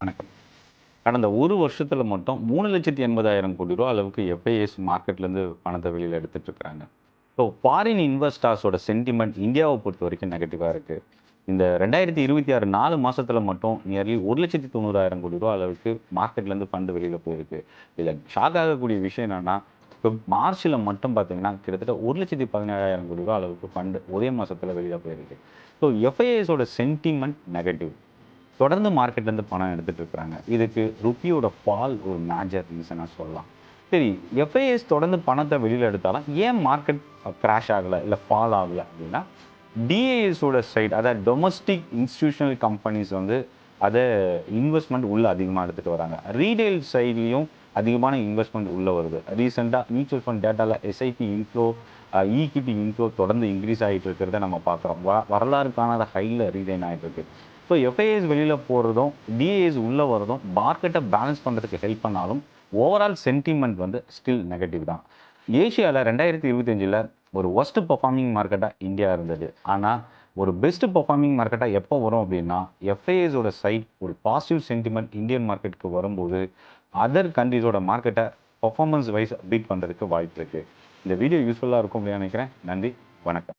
வணக்கம். கடந்த ஒரு வருஷத்துல மட்டும் 3,80,000 கோடி ரூபா அளவுக்கு எஃப்ஐஎஸ் மார்க்கெட்லேருந்து பணத்தை வெளியில எடுத்துட்டு இருக்காங்க. ஸோ ஃபாரின் இன்வெஸ்டர்ஸோட சென்டிமெண்ட் இந்தியாவை பொறுத்தவரைக்கும் நெகட்டிவா இருக்கு. இந்த 2026 4 மாசத்துல மட்டும் நியர்லி 1,90,000 கோடி ரூபா அளவுக்கு மார்க்கெட்லேருந்து ஃபண்ட் வெளியில போயிருக்கு. இதுல ஷாக் ஆகக்கூடிய விஷயம் என்னன்னா, இப்போ மார்ச்ல மட்டும் பார்த்தீங்கன்னா, கிட்டத்தட்ட 1,17,000 கோடி ரூபா அளவுக்கு ஃபண்ட் ஒரே மாசத்துல வெளியில போயிருக்கு. ஸோ எஃப்ஐஎஸோட சென்டிமெண்ட் நெகட்டிவ். தொடர்ந்து மார்க்கெட்லேருந்து பணம் எடுத்துட்டு இருக்கிறாங்க. இதுக்கு ருப்பியோட ஃபால் ஒரு மேஜர் ரீசனாக சொல்லலாம். சரி, எஃப்ஐஎஸ் தொடர்ந்து பணத்தை வெளியில் எடுத்தாலும் ஏன் மார்க்கெட் கிராஷ் ஆகலை இல்லை ஃபால் ஆகலை அப்படின்னா, டிஏஎஸோட சைடு, அதாவது டொமஸ்டிக் இன்ஸ்டிடியூஷனல் கம்பெனிஸ் வந்து அதை இன்வெஸ்ட்மெண்ட் உள்ள அதிகமாக எடுத்துகிட்டு வராங்க. ரீடெயில் சைட்லேயும் அதிகமான இன்வெஸ்ட்மெண்ட் உள்ள வருது. ரீசெண்டாக மியூச்சுவல் ஃபண்ட் டேட்டாவில் எஸ்ஐபி இன்ஃப்ளோ, ஈக்விட்டி இன்ஃப்ளோ தொடர்ந்து இன்க்ரீஸ் ஆகிட்டு இருக்கிறத நம்ம பார்க்குறோம். வரலாறு காணாத ஹையில் ரீடைன் ஆகிட்டு இருக்கு. ஸோ எஃப்ஐஎஸ் வெளியில் போகிறதும் டிஏஎஸ் உள்ளே வரதும் மார்க்கெட்டை பேலன்ஸ் பண்ணுறதுக்கு ஹெல்ப் பண்ணாலும் ஓவரால் சென்டிமெண்ட் வந்து ஸ்டில் நெகட்டிவ் தான். ஏஷியாவில் 2025 ஒரு ஒஸ்ட் பர்ஃபார்மிங் மார்க்கெட்டாக இந்தியா இருந்தது. ஆனால் ஒரு பெஸ்ட் பர்ஃபார்மிங் மார்க்கெட்டாக எப்போ வரும் அப்படின்னா, எஃப்ஐஎஸோட சைட் ஒரு பாசிட்டிவ் சென்டிமெண்ட் இந்தியன் மார்க்கெட்டுக்கு வரும்போது அதர் கண்ட்ரிஸோட மார்க்கெட்டை பர்ஃபார்மன்ஸ் வைஸ் பீட் பண்ணுறதுக்கு வாய்ப்பு இருக்குது. இந்த வீடியோ யூஸ்ஃபுல்லாக இருக்கும் அப்படின்னு நினைக்கிறேன். நன்றி, வணக்கம்.